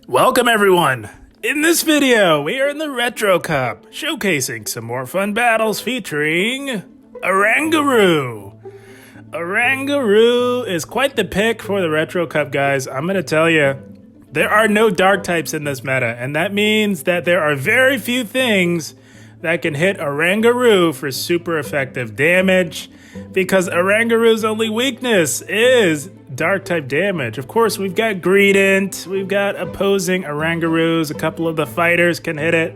Welcome everyone! In this video, we are in the Retro Cup, showcasing some more fun battles featuring Oranguru. Oranguru is quite the pick for the Retro Cup, guys. I'm gonna tell you, there are no dark types in this meta, and that means that there are very few things that can hit Oranguru for super effective damage, because Oranguru's only weakness is dark type damage. Of course, we've got Greedent, we've got opposing Orangurus, a couple of the fighters can hit it.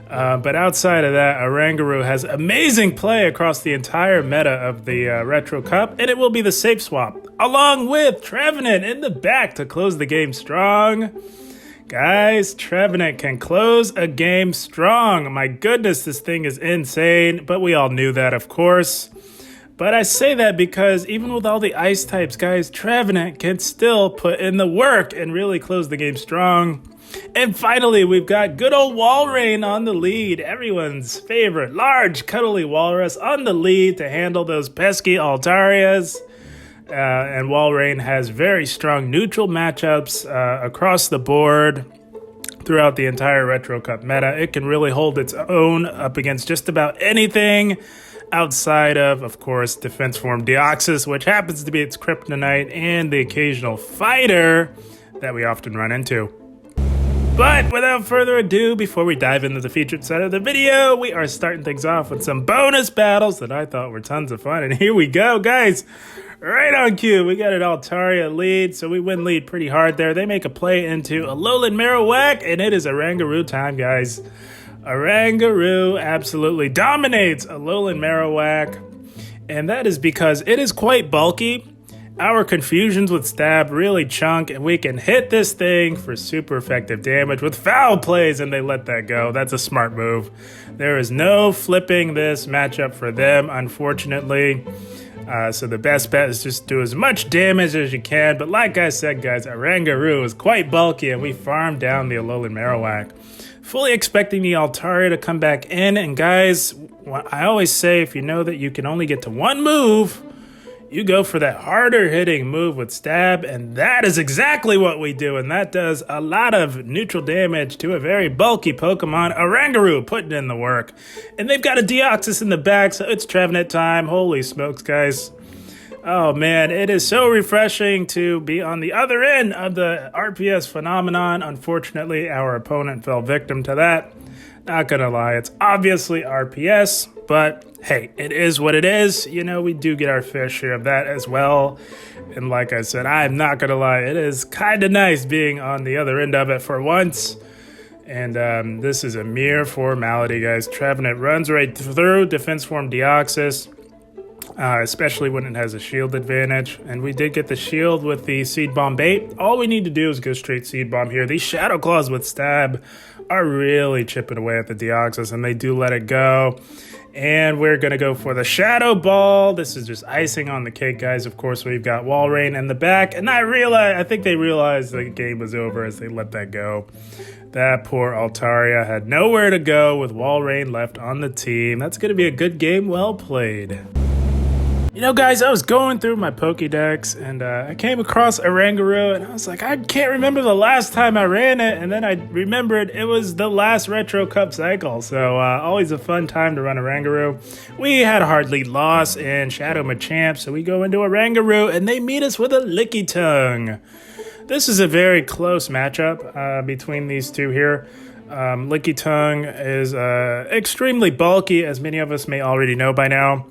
But outside of that, Oranguru has amazing play across the entire meta of the Retro Cup, and it will be the safe swap, along with Trevenant in the back to close the game strong. Guys, Trevenant can close a game strong. My goodness, this thing is insane, but we all knew that, of course. But I say that because even with all the ice types, guys, Trevenant can still put in the work and really close the game strong. And finally, we've got good old Walrein on the lead. Everyone's favorite large, cuddly walrus on the lead to handle those pesky Altarias. And Walrein has very strong neutral matchups across the board throughout the entire Retro Cup meta. It can really hold its own up against just about anything outside of course, defense form Deoxys, which happens to be its kryptonite, and the occasional fighter that we often run into. But without further ado, before we dive into the featured side of the video, we are starting things off with some bonus battles that I thought were tons of fun. And here we go, guys. Right on cue, we got an Altaria lead, so we win lead pretty hard there. They make a play into a Alolan Marowak, and it is Oranguru time, guys. Oranguru absolutely dominates Alolan Marowak, and that is because it is quite bulky. Our confusions with stab really chunk, and we can hit this thing for super effective damage with foul plays, and they let that go. That's a smart move. There is no flipping this matchup for them, unfortunately. So the best bet is just do as much damage as you can. But like I said, guys, Oranguru is quite bulky, and we farmed down the Alolan Marowak. Fully expecting the Altaria to come back in. And guys, I always say, if you know that you can only get to one move, you go for that harder hitting move with stab, and that is exactly what we do, and that does a lot of neutral damage to a very bulky Pokemon. Oranguru putting in the work, and they've got a Deoxys in the back, so it's Trevenant time. Holy smokes, guys. Oh man, it is so refreshing to be on the other end of the RPS phenomenon. Unfortunately, our opponent fell victim to that. Not gonna lie, it's obviously RPS, but hey, it is what it is. You know, we do get our fair share of that as well. And like I said, I'm not gonna lie, it is kind of nice being on the other end of it for once. And this is a mere formality, guys. Trevenant runs right through defense form Deoxys, especially when it has a shield advantage. And we did get the shield with the Seed Bomb bait. All we need to do is go straight Seed Bomb here. These Shadow Claws with stab are really chipping away at the Deoxys, and they do let it go. And we're going to go for the Shadow Ball. This is just icing on the cake, guys. Of course, we've got Walrein in the back. And I think they realized the game was over as they let that go. That poor Altaria had nowhere to go with Walrein left on the team. That's going to be a good game. Well played. You know, guys, I was going through my Pokédex, and I came across Oranguru, and I was like, I can't remember the last time I ran it, and then I remembered it was the last Retro Cup cycle, so always a fun time to run Oranguru. We had a hard lead loss in Shadow Machamp, so we go into Oranguru, and they meet us with a Lickitung. This is a very close matchup between these two here. Lickitung is extremely bulky, as many of us may already know by now.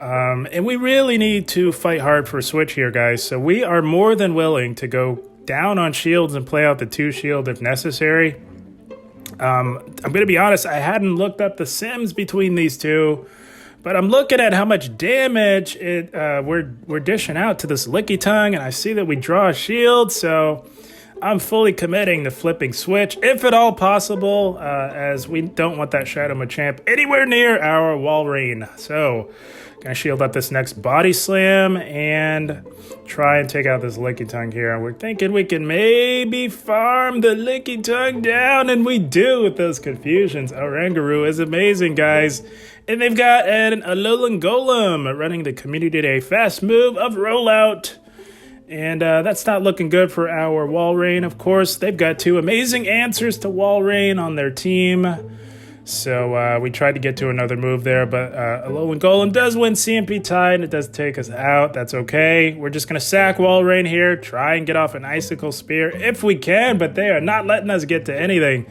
And we really need to fight hard for a switch here, guys. So we are more than willing to go down on shields and play out the 2-shield if necessary. I'm going to be honest, I hadn't looked up the sims between these two, but I'm looking at how much damage we're dishing out to this Lickitung, and I see that we draw a shield, so I'm fully committing to flipping switch, if at all possible, as we don't want that Shadow Machamp anywhere near our Walrein. So, gonna shield up this next Body Slam and try and take out this Lickitung here. We're thinking we can maybe farm the Lickitung down, and we do with those confusions. Oranguru is amazing, guys. And they've got an Alolan Golem running the Community Day fast move of Rollout. And that's not looking good for our Walrein, of course. They've got two amazing answers to Walrein on their team. So we tried to get to another move there, but Alolan Golem does win CMP tie, and it does take us out. That's okay. We're just going to sack Walrein here, try and get off an Icicle Spear if we can, but they are not letting us get to anything.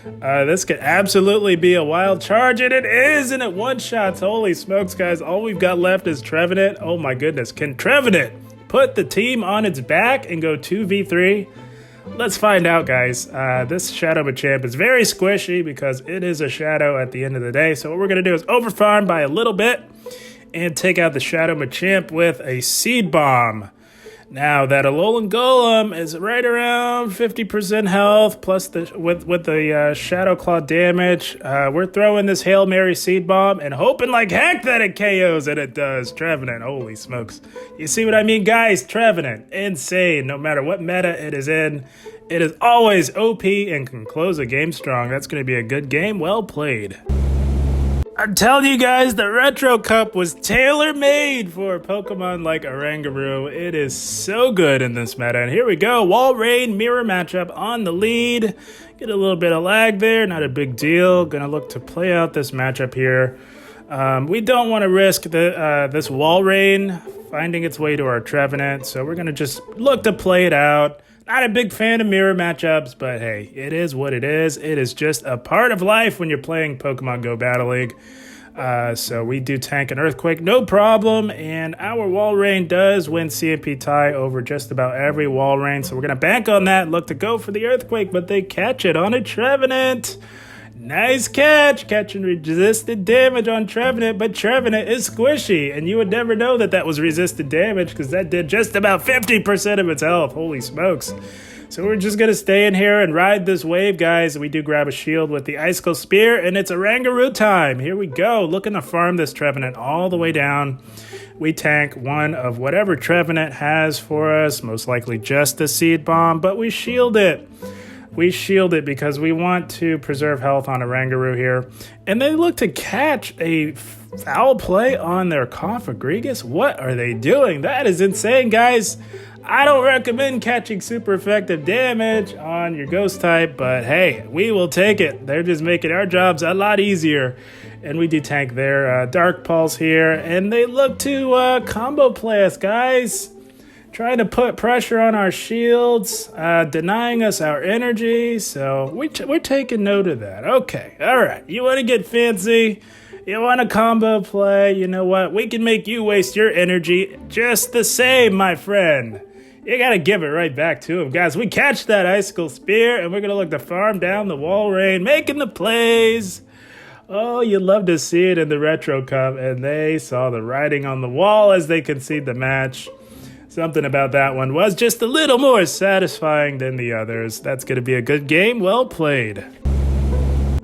This could absolutely be a wild charge, and it is, and it one-shots. Holy smokes, guys. All we've got left is Trevenant. Oh my goodness. Can Trevenant put the team on its back and go 2v3? Let's find out, guys. This Shadow Machamp is very squishy because it is a Shadow at the end of the day. So what we're going to do is overfarm by a little bit and take out the Shadow Machamp with a Seed Bomb. Now, that Alolan Golem is right around 50% health, plus with the Shadow Claw damage. We're throwing this Hail Mary Seed Bomb and hoping like heck that it KOs, and it does. Trevenant, holy smokes. You see what I mean, guys? Trevenant, insane. No matter what meta it is in, it is always OP and can close a game strong. That's going to be a good game. Well played. I'm telling you guys, the Retro Cup was tailor-made for Pokemon like Oranguru. It is so good in this meta. And here we go, Walrein mirror matchup on the lead. Get a little bit of lag there, not a big deal. Gonna look to play out this matchup here. We don't want to risk this Walrein finding its way to our Trevenant, so we're gonna just look to play it out. Not a big fan of mirror matchups, but hey, it is what it is. It is just a part of life when you're playing Pokemon Go Battle League. So we do tank an Earthquake, no problem. And our Walrein does win CMP tie over just about every Walrein. So we're going to bank on that, look to go for the Earthquake, but they catch it on a Trevenant. Nice catch, catching resisted damage on Trevenant, but Trevenant is squishy, and you would never know that that was resisted damage because that did just about 50% of its health. Holy smokes. So we're just going to stay in here and ride this wave, guys. We do grab a shield with the Icicle Spear, and it's Oranguru time. Here we go, looking to farm this Trevenant all the way down. We tank one of whatever Trevenant has for us, most likely just a Seed Bomb, but we shield it. We shield it because we want to preserve health on Oranguru here. And they look to catch a foul play on their Cofagrigus. What are they doing? That is insane, guys. I don't recommend catching super effective damage on your Ghost type, but hey, we will take it. They're just making our jobs a lot easier. And we do tank their Dark Pulse here. And they look to combo play us, guys. Trying to put pressure on our shields, denying us our energy, so we're taking note of that. Okay, all right, you want to get fancy, you want to combo play, you know what, we can make you waste your energy just the same, my friend. You got to give it right back to him. Guys, we catch that Icicle Spear, and we're going to look to farm down the Walrein, making the plays. Oh, you love to see it in the Retro Cup, and they saw the writing on the wall as they concede the match. Something about that one was just a little more satisfying than the others. That's going to be a good game. Well played.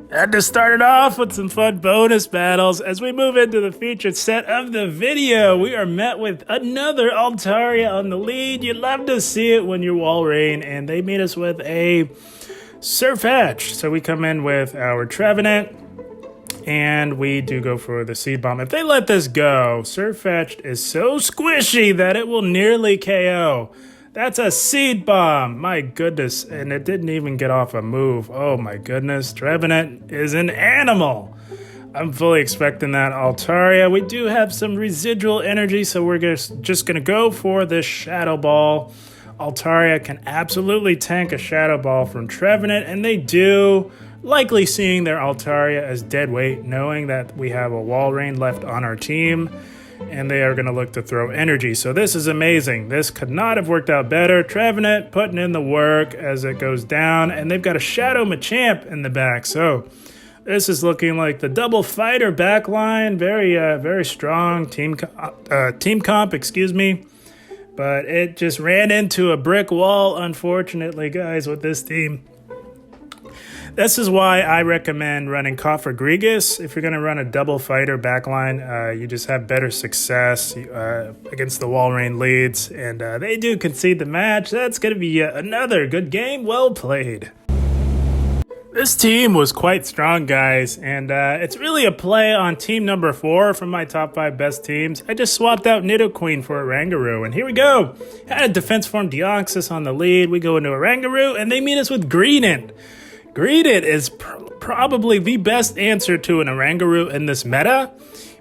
Had to start it off with some fun bonus battles. As we move into the featured set of the video, we are met with another Altaria on the lead. You love to see it when you're Walrein, and they meet us with a Surfetch. So we come in with our Trevenant, and we do go for the Seed Bomb. If they let this go, Surfetched is so squishy that it will nearly KO. That's a Seed Bomb. My goodness. And it didn't even get off a move. Oh my goodness. Trevenant is an animal. I'm fully expecting that Altaria. We do have some residual energy, so we're just going to go for this Shadow Ball. Altaria can absolutely tank a Shadow Ball from Trevenant, and they do. Likely seeing their Altaria as dead weight, knowing that we have a Walrein left on our team, and they are going to look to throw energy. So this is amazing. This could not have worked out better. Trevenant putting in the work as it goes down, and they've got a Shadow Machamp in the back. So this is looking like the double fighter backline. Very strong team comp, excuse me. But it just ran into a brick wall, unfortunately, guys, with this team. This is why I recommend running Cofagrigus. If you're going to run a double fighter backline, you just have better success against the Walrein leads. And they do concede the match. That's going to be yet another good game. Well played. This team was quite strong, guys, and it's really a play on team number 4 from my top 5 best teams. I just swapped out Nidoqueen for Oranguru, and here we go. Had a defense form Deoxys on the lead. We go into Oranguru, and they meet us with Greedent. Greedent is probably the best answer to an Oranguru in this meta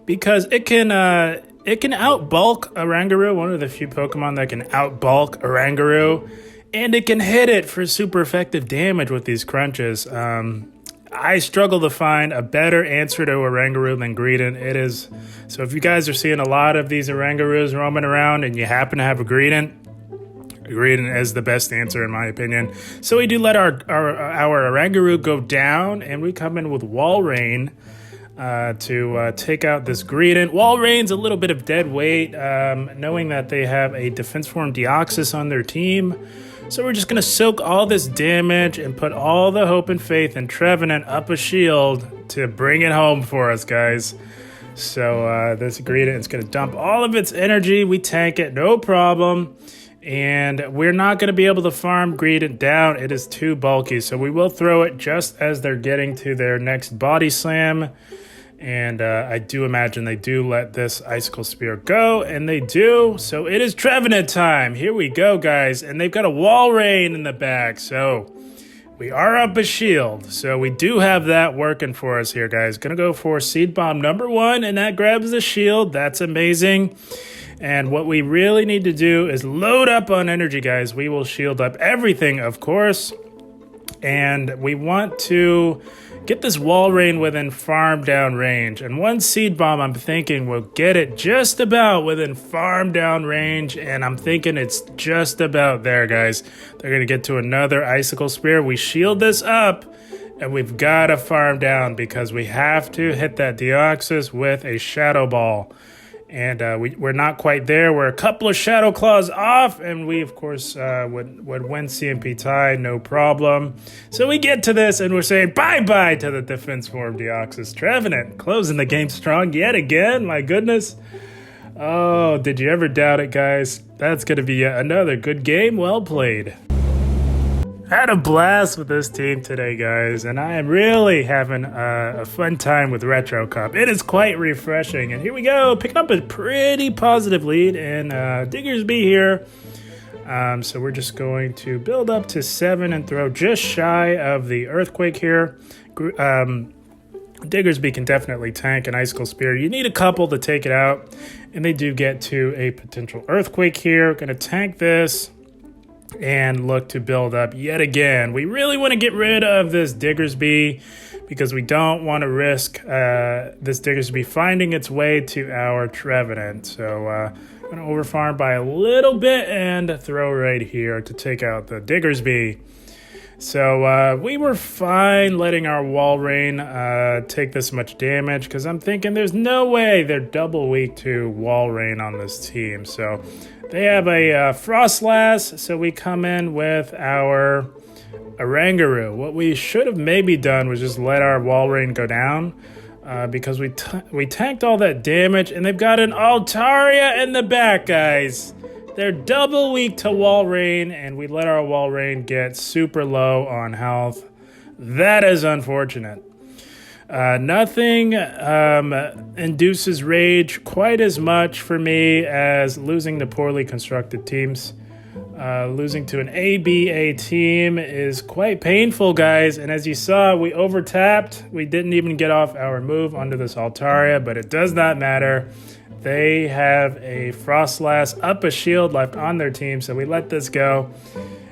because it can outbulk Oranguru, one of the few Pokemon that can outbulk Oranguru. And it can hit it for super effective damage with these crunches. I struggle to find a better answer to Oranguru than Greedent. It is. So if you guys are seeing a lot of these Orangurus roaming around and you happen to have a Greedent is the best answer in my opinion. So we do let our Oranguru go down and we come in with Walrein to take out this Greedent. Walrein's a little bit of dead weight, knowing that they have a defense form Deoxys on their team. So we're just going to soak all this damage and put all the hope and faith in Trevenant up a shield to bring it home for us, guys. So this Greedent is going to dump all of its energy. We tank it, no problem. And we're not going to be able to farm Greedent down. It is too bulky. So we will throw it just as they're getting to their next body slam. And I do imagine they do let this Icicle Spear go, and they do. So it is Trevenant time. Here we go, guys. And they've got a Walrein in the back, so we are up a shield. So we do have that working for us here, guys. Gonna go for Seed Bomb number 1, and that grabs the shield. That's amazing. And what we really need to do is load up on energy, guys. We will shield up everything, of course. And we want to get this Walrein within farm down range. And one Seed Bomb, I'm thinking, will get it just about within farm down range. And I'm thinking it's just about there, guys. They're going to get to another Icicle Spear. We shield this up, and we've got to farm down because we have to hit that Deoxys with a Shadow Ball. And we're not quite there. We're a couple of Shadow Claws off, and we, of course, would win CMP tie, no problem. So we get to this, and we're saying bye-bye to the defense form Deoxys. Trevenant closing the game strong yet again. My goodness. Oh, did you ever doubt it, guys? That's going to be yet another good game. Well played. Had a blast with this team today, guys, and I am really having a fun time with Retro Cup. It is quite refreshing, and here we go, picking up a pretty positive lead in Diggersby here. So we're just going to build up to 7 and throw just shy of the Earthquake here. Diggersby can definitely tank an Icicle Spear. You need a couple to take it out, and they do get to a potential Earthquake here. Going to tank this and look to build up yet again. We really want to get rid of this Diggersby because we don't want to risk this Diggersby finding its way to our Trevenant. So I'm going to overfarm by a little bit and throw right here to take out the Diggersby. So we were fine letting our Walrein take this much damage because I'm thinking there's no way they're double weak to Walrein on this team. So they have a Frostlass, so we come in with our Oranguru. What we should have maybe done was just let our Walrein go down because we tanked all that damage, and they've got an Altaria in the back, guys. They're double weak to Walrein, and we let our Walrein get super low on health. That is unfortunate. Nothing induces rage quite as much for me as losing to poorly constructed teams. Losing to an ABA team is quite painful, guys. And as you saw, we overtapped. We didn't even get off our move onto this Altaria, but it does not matter. They have a Frostlass up a shield left on their team, so we let this go.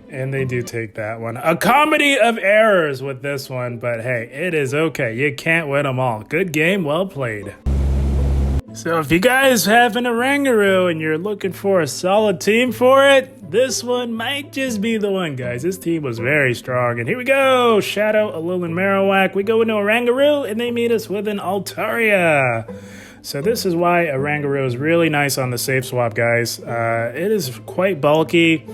And they do take that one. A comedy of errors with this one, but hey, it is okay. You can't win them all. Good game, well played. So if you guys have an Oranguru and you're looking for a solid team for it, this one might just be the one, guys. This team was very strong. And here we go. Shadow, Alolan Marowak. We go into Oranguru, and they meet us with an Altaria. So this is why Oranguru is really nice on the safe swap, guys. It is quite bulky.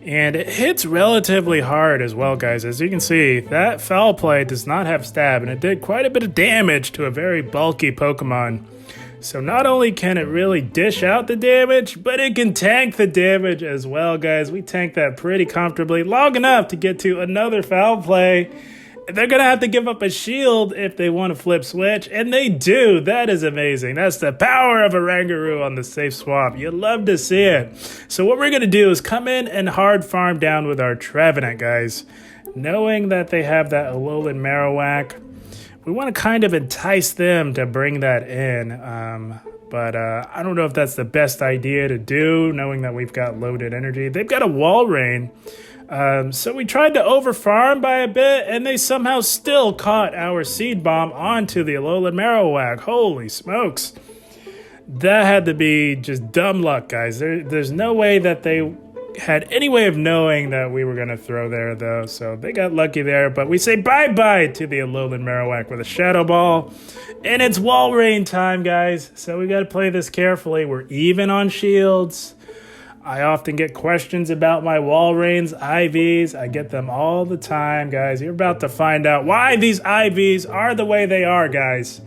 And it hits relatively hard as well, guys. As you can see, that Foul Play does not have stab, and it did quite a bit of damage to a very bulky Pokemon. So not only can it really dish out the damage, but it can tank the damage as well, guys. We tanked that pretty comfortably, long enough to get to another Foul Play. They're going to have to give up a shield if they want to flip switch, and they do. That is amazing. That's the power of Oranguru on the safe swap. You love to see it. So what we're going to do is come in and hard farm down with our Trevenant, guys. Knowing that they have that Alolan Marowak, we want to kind of entice them to bring that in. But I don't know if that's the best idea to do, knowing that we've got loaded energy. They've got a Walrein. So we tried to overfarm by a bit, and they somehow still caught our Seed Bomb onto the Alolan Marowak. Holy smokes. That had to be just dumb luck, guys. There's no way that they had any way of knowing that we were going to throw there, though. So they got lucky there. But we say bye-bye to the Alolan Marowak with a Shadow Ball. And it's Walrein time, guys. So we got to play this carefully. We're even on shields. I often get questions about my Walreign's IVs. I get them all the time, guys. You're about to find out why these IVs are the way they are, guys.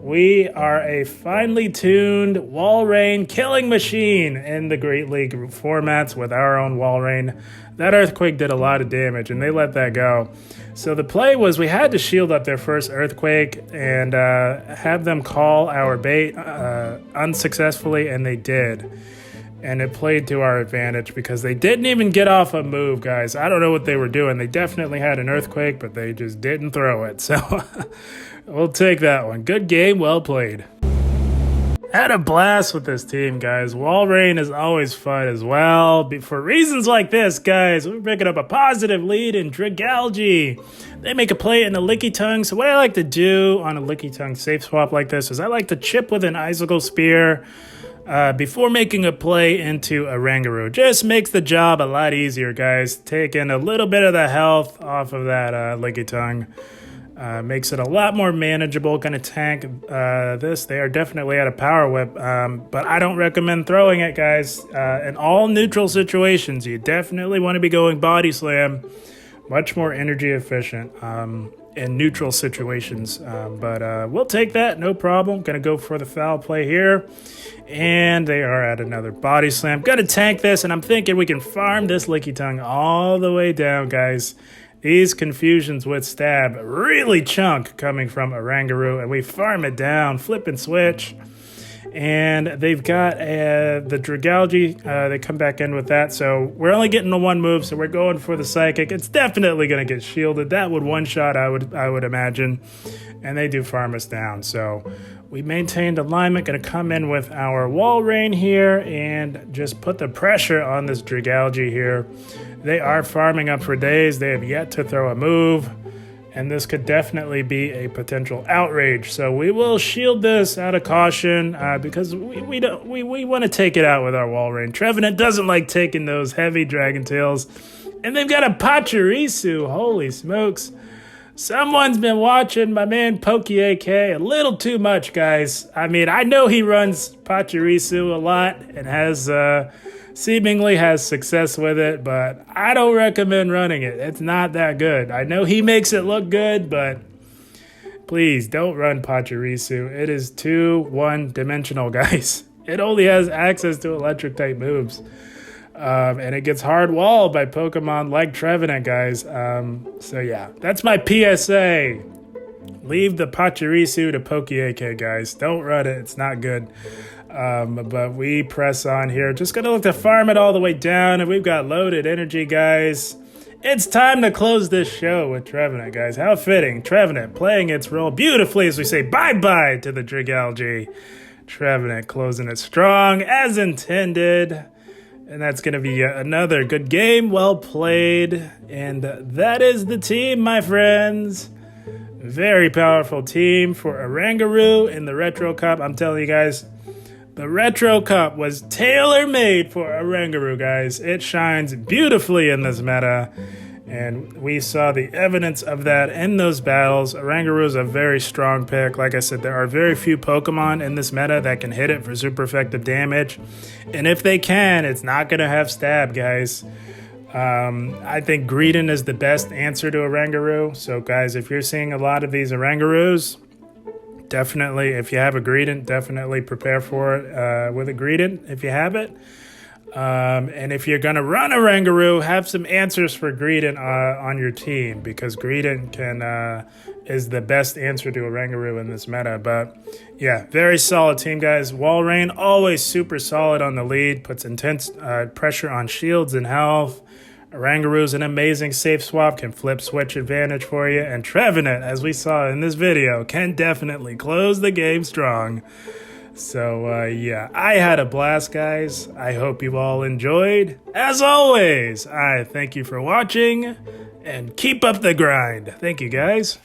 We are a finely tuned Walrein killing machine in the Great League formats with our own Walrein. That Earthquake did a lot of damage, and they let that go. So the play was we had to shield up their first Earthquake and have them call our bait unsuccessfully, and they did. And it played to our advantage because they didn't even get off a move, guys. I don't know what they were doing. They definitely had an Earthquake, but they just didn't throw it. So we'll take that one. Good game, well played. Had a blast with this team, guys. Walrein is always fun as well. For reasons like this, guys, we're picking up a positive lead in Dragalge. They make a play in a Lickitung. So what I like to do on a Lickitung safe swap like this is I like to chip with an Icicle Spear before making a play into Oranguru. Just makes the job a lot easier, guys. Taking a little bit of the health off of that Lickitung. Makes it a lot more manageable. Gonna tank this. They are definitely at a Power Whip, but I don't recommend throwing it, guys. In all neutral situations, you definitely want to be going Body Slam. Much more energy efficient in neutral situations. But we'll take that, no problem. Gonna go for the foul play here. And they are at another Body Slam. Gonna tank this, and I'm thinking we can farm this Lickitung all the way down, guys. These confusions with stab really chunk coming from Oranguru, and we farm it down, flip and switch. And they've got the Dragalge. They come back in with that, so we're only getting the one move, so we're going for the Psychic. It's definitely going to get shielded. That would one-shot, I would imagine, and they do farm us down. So we maintained alignment, going to come in with our Walrein here and just put the pressure on this Dragalge here. They are farming up for days. They have yet to throw a move, and this could definitely be a potential outrage. So we will shield this out of caution because we want to take it out with our Walrein. Trevenant doesn't like taking those heavy Dragon Tails, and they've got a Pachirisu. Holy smokes. Someone's been watching my man PokeAK a little too much, guys. I mean, I know he runs Pachirisu a lot and has seemingly has success with it, but I don't recommend running it. It's not that good. I know he makes it look good, but please don't run Pachirisu. It is too one-dimensional, guys. It only has access to electric-type moves. And it gets hard walled by Pokemon like Trevenant, guys. So yeah, that's my PSA. Leave the Pachirisu to PokeAK, guys. Don't run it. It's not good. But we press on here. Just gonna look to farm it all the way down, and we've got loaded energy, guys. It's time to close this show with Trevenant, guys. How fitting. Trevenant playing its role beautifully as we say bye-bye to the Dragalge. Trevenant closing it strong as intended. And that's going to be another good game, well played. And that is the team, my friends. Very powerful team for Oranguru in the Retro Cup. I'm telling you guys, the Retro Cup was tailor-made for Oranguru, guys. It shines beautifully in this meta. And we saw the evidence of that in those battles. Oranguru is a very strong pick. Like I said, there are very few Pokemon in this meta that can hit it for super effective damage. And if they can, it's not going to have stab, guys. I think Greedent is the best answer to Oranguru. So, guys, if you're seeing a lot of these Orangurus, definitely, if you have a Greedent, definitely prepare for it with a Greedent if you have it. And if you're going to run Oranguru, have some answers for Greedent on your team, because Greedent is the best answer to Oranguru in this meta. But yeah, very solid team, guys. Walrein, always super solid on the lead, puts intense pressure on shields and health. Oranguru's an amazing safe swap, can flip switch advantage for you. And Trevenant, as we saw in this video, can definitely close the game strong. So, yeah, I had a blast, guys. I hope you all enjoyed. As always, I thank you for watching, and keep up the grind. Thank you, guys.